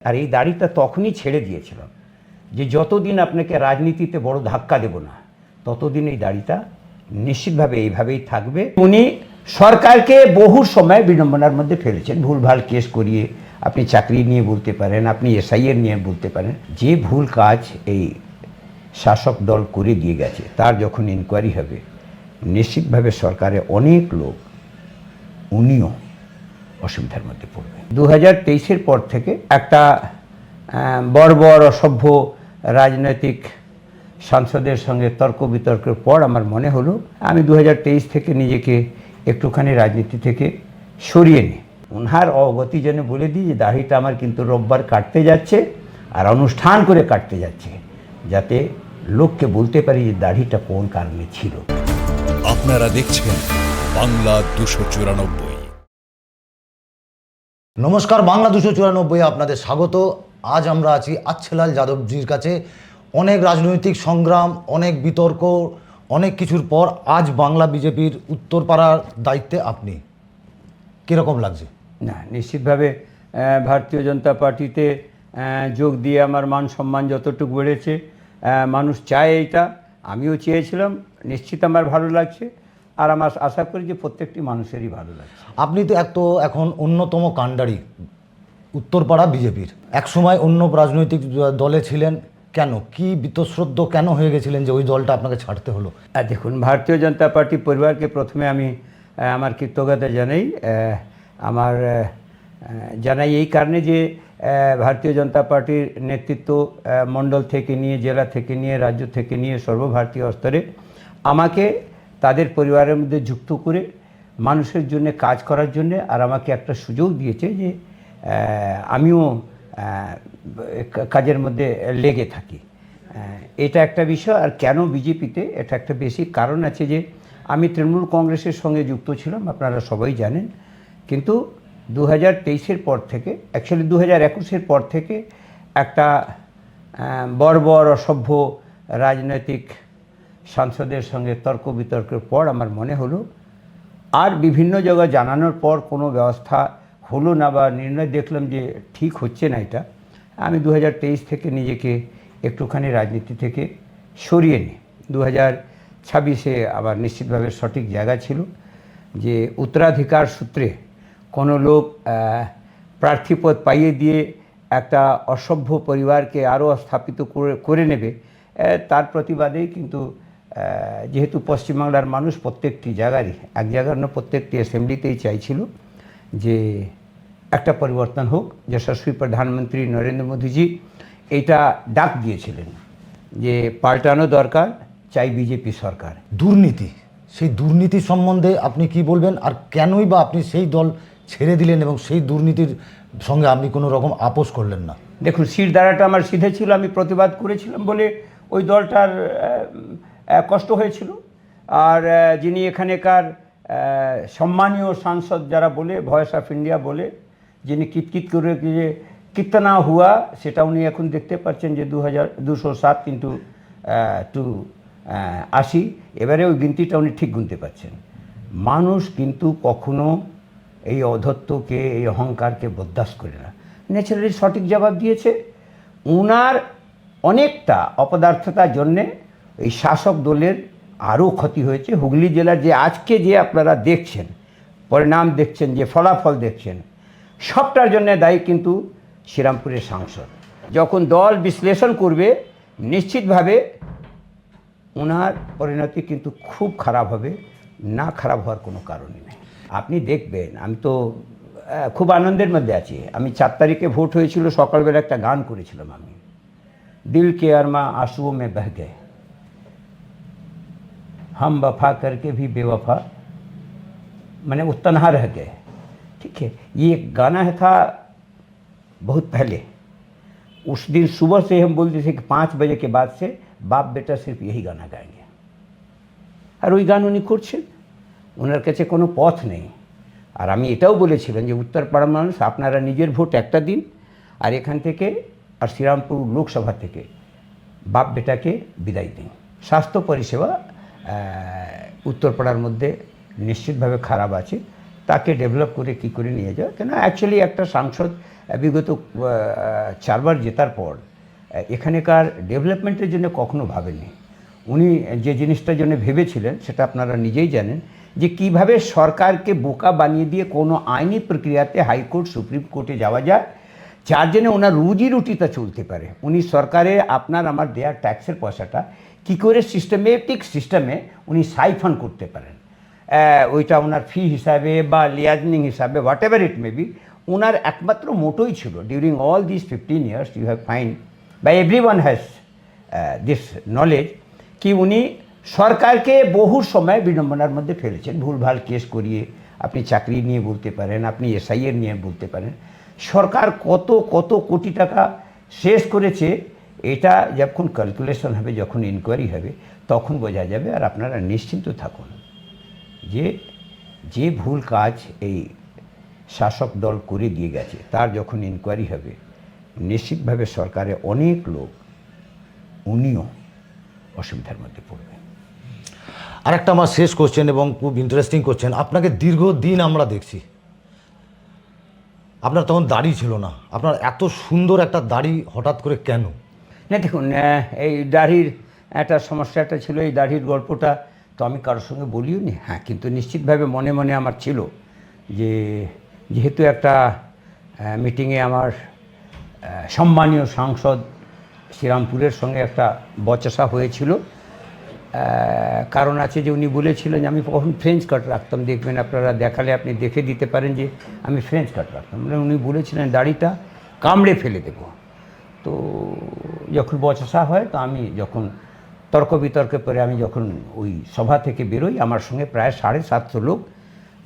আর এই দাড়িটা তখনই ছেড়ে দিয়েছিলাম যে যতদিন আপনাকে রাজনীতিতে বড় ধাক্কা দেব না ততদিন এই দাড়িটা নিশ্চিতভাবে এইভাবেই থাকবে। উনি সরকারকে বহু সময় বিড়ম্বনার মধ্যে ফেলেছেন, ভুলভাল কেস করিয়ে। আপনি চাকরি নিয়ে বলতে পারেন, আপনি এসআইএর নিয়ে বলতে পারেন, যে ভুল কাজ এই শাসক দল করে দিয়ে গেছে তার যখন ইনকোয়ারি হবে নিশ্চিতভাবে সরকারের অনেক লোক, উনিও অসুবিধার মধ্যে পড়বে। 2023-এর পর থেকে একটা বর্বর অসভ্য রাজনৈতিক সাংসদের সঙ্গে তর্ক বিতর্কের পর আমার মনে হলো আমি 2023 থেকে নিজেকে একটুখানি রাজনীতি থেকে সরিয়ে নিই। ওনার অবগতি যেন বলে দিই যে দাড়িটা আমার কিন্তু রোববার কাটতে যাচ্ছে, আর অনুষ্ঠান করে কাটতে যাচ্ছে, যাতে লোককে বলতে পারি যে দাড়িটা কোন কারণে ছিল। আপনারা দেখছেন বাংলা 294। নমস্কার, বাংলা 294 আপনাদের স্বাগত। আজ আমরা আছি আচ্ছেলাল যাদবজির কাছে। অনেক রাজনৈতিক সংগ্রাম, অনেক বিতর্ক, অনেক কিছুর পর আজ বাংলা বিজেপির উত্তরপাড়ার দায়িত্বে আপনি। কীরকম লাগছে? না, নিশ্চিতভাবে ভারতীয় জনতা পার্টিতে যোগ দিয়ে আমার মান সম্মান যতটুকু বেড়েছে, মানুষ চায় এইটা, আমিও চেয়েছিলাম, নিশ্চিত আমার ভালো লাগছে। আর আমার আশা করি যে প্রত্যেকটি মানুষেরই ভালো লাগছে। আপনি তো এখন অন্যতম কাণ্ডারি উত্তরপাড়া বিজেপির। একসময় অন্য রাজনৈতিক দলে ছিলেন, কেন, কি বীতশ্রদ্ধ কেন হয়ে গেছিলেন যে ওই দলটা আপনাকে ছাড়তে হলো? দেখুন, ভারতীয় জনতা পার্টি পরিবারকে প্রথমে আমি আমার কৃতজ্ঞতা জানাই। জানাই এই কারণে যে ভারতীয় জনতা পার্টির নেতৃত্ব মণ্ডল থেকে নিয়ে, জেলা থেকে নিয়ে, রাজ্য থেকে নিয়ে সর্বভারতীয় স্তরে আমাকে তাদের পরিবারের মধ্যে যুক্ত করে মানুষের জন্য কাজ করার জন্য আর আমাকে একটা সুযোগ দিয়েছে যে আমিও কাজের মধ্যে লেগে থাকি। এটা একটা বিষয়। আর কেন বিজেপিতে, এটা একটা বেশি কারণ আছে যে আমি তৃণমূল কংগ্রেসের সঙ্গে যুক্ত ছিলাম, আপনারা সবাই জানেন, কিন্তু 2023-এর পর থেকে, অ্যাকচুয়ালি 2021-এর পর থেকে একটা বর্বর অসভ্য রাজনৈতিক সাংসদের সঙ্গে তর্ক বিতর্কের পর আমার মনে হলো, আর বিভিন্ন জায়গায় জানানোর পর কোনো ব্যবস্থা হলো না বা নির্ণয় দেখলাম যে ঠিক হচ্ছে না এটা, আমি 2023 থেকে নিজেকে একটুখানি রাজনীতি থেকে সরিয়ে নিই। 2026-এ আবার নিশ্চিতভাবে সঠিক জায়গা ছিল যে উত্তরাধিকার সূত্রে কোনো লোক প্রার্থীপদ পাইয়ে দিয়ে একটা অসভ্য পরিবারকে আরও স্থাপিত করে নেবে, তার প্রতিবাদেই কিন্তু যেহেতু পশ্চিমবাংলার মানুষ প্রত্যেকটি জায়গারই, এক জায়গার না প্রত্যেকটি অ্যাসেম্বলিতেই চাইছিল যে একটা পরিবর্তন হোক। যশস্বী প্রধানমন্ত্রী নরেন্দ্র মোদীজি এইটা ডাক দিয়েছিলেন যে পাল্টানো দরকার, চাই বিজেপি সরকার। দুর্নীতি, সেই দুর্নীতি সম্বন্ধে আপনি কি বলবেন? আর কেনই বা আপনি সেই দল ছেড়ে দিলেন এবং সেই দুর্নীতির সঙ্গে আপনি কোনো রকম আপোষ করলেন না? দেখুন, শির দ্বারাটা আমার সিধে ছিল, আমি প্রতিবাদ করেছিলাম বলে ওই দলটার কষ্ট হয়েছিল। আর যিনি এখানেকার সম্মানীয় সাংসদ যারা বলে, ভয়েস অফ ইন্ডিয়া বলে, যিনি কিতকিত করে যে কিতনা হুয়া, সেটা উনি এখন দেখতে পাচ্ছেন যে 2207 কিন্তু 280, এবারে ওই গিনতিটা উনি ঠিক গুনতে পারছেন। মানুষ কিন্তু কখনো এই অধত্বকে, এই অহংকারকে বরদাস্ত করে না। ন্যাচারালি সঠিক জবাব দিয়েছে। ওনার অনেকটা অপদার্থতার জন্যে এই শাসক দলের আরও ক্ষতি হয়েছে। হুগলি জেলার যে আজকে যে আপনারা দেখছেন পরিণাম, দেখছেন যে ফলাফল দেখছেন, সবটার জন্য দায়ী কিন্তু শ্রীরামপুরের সাংসদ। যখন দল বিশ্লেষণ করবে নিশ্চিতভাবে ওনার পরিণতি কিন্তু খুব খারাপ হবে, না খারাপ হওয়ার কোনো কারণই নেই। আপনি দেখবেন, আমি তো খুব আনন্দের মধ্যে আছি। আমি 4 তারিখে ভোট হয়েছিল, সকালবেলা একটা গান করেছিলাম আমি, দিল কে আরমা आंसुओं में बह गए, हम वफा करके भी बेवफा, मैंने वो तन्हा रह गए। ठीक है, ये एक गाना है था बहुत पहले। उस दिन सुबह से हम बोलते थे कि 5 बजे के बाद से बाप बेटा सिर्फ यही गाना गाएंगे। আর ওই গান উনি করছেন, ওনার কাছে কোনো পথ নেই। আর আমি এটাও বলেছিলাম যে উত্তরপাড়ার মানুষ, আপনারা নিজের ভোট একটা দিন, আর এখান থেকে আর শ্রীরামপুর লোকসভা থেকে বাপ বেটাকে বিদায় দিন। স্বাস্থ্য পরিষেবা উত্তরপাড়ার মধ্যে নিশ্চিতভাবে খারাপ আছে। তাকে ডেভেলপ করে কি করে নিয়ে যাওয়া। কেন অ্যাকচুয়ালি একটা সাংসদ বিগত 4 বার জেতার পর এখানেকার ডেভেলপমেন্টের জন্য কখনো ভাবেননি। উনি যে জিনিসটার জন্য ভেবেছিলেন সেটা আপনারা নিজেই জানেন, যে কিভাবে সরকারকে বোকা বানিয়ে দিয়ে কোনো আইনি প্রক্রিয়াতে হাইকোর্ট সুপ্রিম কোর্টে যাওয়া যায়, যার জন্য ওনার রুজি রুটিটা চলতে পারে। উনি সরকারে আপনার আমার দেওয়ার ট্যাক্সের পয়সাটা কী করে সিস্টেমেটিক সিস্টেমে উনি সাইফন করতে পারেন, ওইটা ওনার ফি হিসাবে বা লিয়াজনিং হিসাবে whatever it may be, ওনার একমাত্র মোটোই ছিল during all this 15 years you have find by every one has this knowledge, কি উনি সরকারকে বহু সময় বিড়ম্বনার মধ্যে ফেলেছেন। ভুলভাল কেস করিয়ে আপনি চাকরি নিয়ে বলতে পারেন, আপনি এসআইয়ের নিয়ে বলতে পারেন, সরকার কত কত কোটি টাকা শেষ করেছে, এটা যখন ক্যালকুলেশন হবে, যখন ইনকোয়ারি হবে, তখন বোঝা যাবে। আর আপনারা নিশ্চিন্ত থাকুন যে যে ভুল কাজ এই শাসক দল করে দিয়ে গেছে, তার যখন ইনকোয়ারি হবে, নিশ্চিতভাবে সরকারে অনেক লোক, উনিও অসুবিধার মধ্যে পড়বে। আর একটা আমার শেষ কোশ্চেন এবং খুব ইন্টারেস্টিং কোশ্চেন, আপনাকে দীর্ঘদিন আমরা দেখছি, আপনার তখন দাড়ি ছিল না, আপনার এত সুন্দর একটা দাড়ি হঠাৎ করে কেন? না দেখুন, এই দাড়ির একটা সমস্যাটা ছিল, এই দাড়ির গল্পটা তো আমি কারোর সঙ্গে বলিও নি। হ্যাঁ, কিন্তু নিশ্চিতভাবে মনে মনে আমার ছিল যে যেহেতু একটা মিটিংয়ে আমার সম্মানীয় সাংসদ শ্রীরামপুরের সঙ্গে একটা বচসা হয়েছিল, কারণ আছে যে উনি বলেছিলেন যে আমি কখন ফ্রেঞ্চ কাট রাখতাম, দেখবেন আপনারা দেখালে আপনি দেখে দিতে পারেন যে আমি ফ্রেঞ্চ কাট রাখতাম, মানে উনি বলেছিলেন দাড়িটা কামড়ে ফেলে দেব। তো যখন বচসা হয়, তো আমি যখন তর্ক বিতর্কে পরে আমি যখন ওই সভা থেকে বেরোই, আমার সঙ্গে প্রায় 750 লোক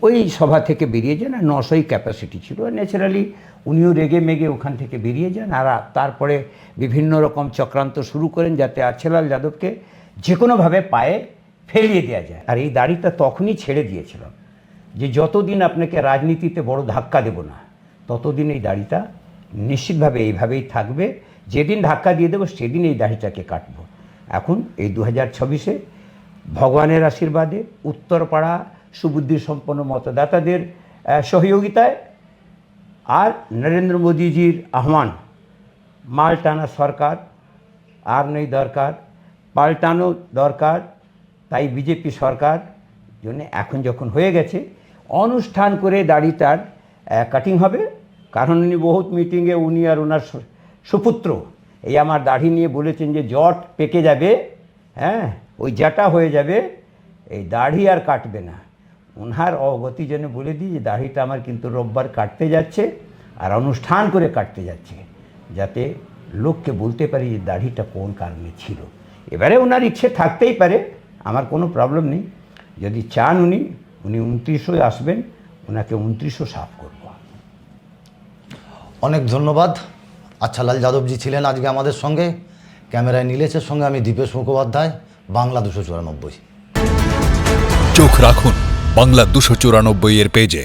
ওই সভা থেকে বেরিয়ে যান, আর 900ই ক্যাপাসিটি ছিল। ন্যাচারালি উনিও রেগে মেগে ওখান থেকে বেরিয়ে যান, আর তারপরে বিভিন্ন রকম চক্রান্ত শুরু করেন যাতে আর্চেলাল যাদবকে যে কোনোভাবে পায়ে ফেলিয়ে দেওয়া যায়। আর এই দাড়িটা তখনই ছেড়ে দিয়েছিলাম যে যতদিন আপনাকে রাজনীতিতে বড় ধাক্কা দেব না, ততদিন এই দাড়িটা নিশ্চিতভাবে এইভাবেই থাকবে। যেদিন ধাক্কা দিয়ে দেবো সেদিন এই দাড়িটাকে কাটবো। এখন এই 2026-এ ভগবানের আশীর্বাদে, উত্তরপাড়া সুবুদ্ধি সম্পন্ন মতদাতাদের সহযোগিতায়, আর নরেন্দ্র মোদীজির আহ্বান, মাল টানা সরকার আর নেই দরকার, পাল্টানো দরকার, তাই বিজেপি সরকার জন্য এখন যখন হয়ে গেছে, অনুষ্ঠান করে দাড়িটার কাটিং হবে। কারণ উনি বহুত মিটিংয়ে উনি আর ওনার সুপুত্র এই আমার দাড়ি নিয়ে বলেছেন যে জট পেকে যাবে, হ্যাঁ ওই জাটা হয়ে যাবে, এই দাড়ি আর কাটবে না। ওনার অবগতির জন্য বলে দিই যে দাড়িটা আমার কিন্তু রোববার কাটতে যাচ্ছে, আর অনুষ্ঠান করে কাটতে যাচ্ছে, যাতে লোককে বলতে পারি যে দাড়িটা কোন কারণে ছিল। এবারে ওনার ইচ্ছে থাকতেই পারে, আমার কোনো প্রবলেম নেই। যদি চান উনি 2900 আসবেন, ওনাকে 2900 সাফ করব। অনেক ধন্যবাদ। আচ্ছালাল যাদবজি ছিলেন আজকে আমাদের সঙ্গে। ক্যামেরায় নীলেশের সঙ্গে আমি দীপেশ মুখোপাধ্যায়, বাংলা 294। চোখ রাখুন বাংলা 294 এর পেজে।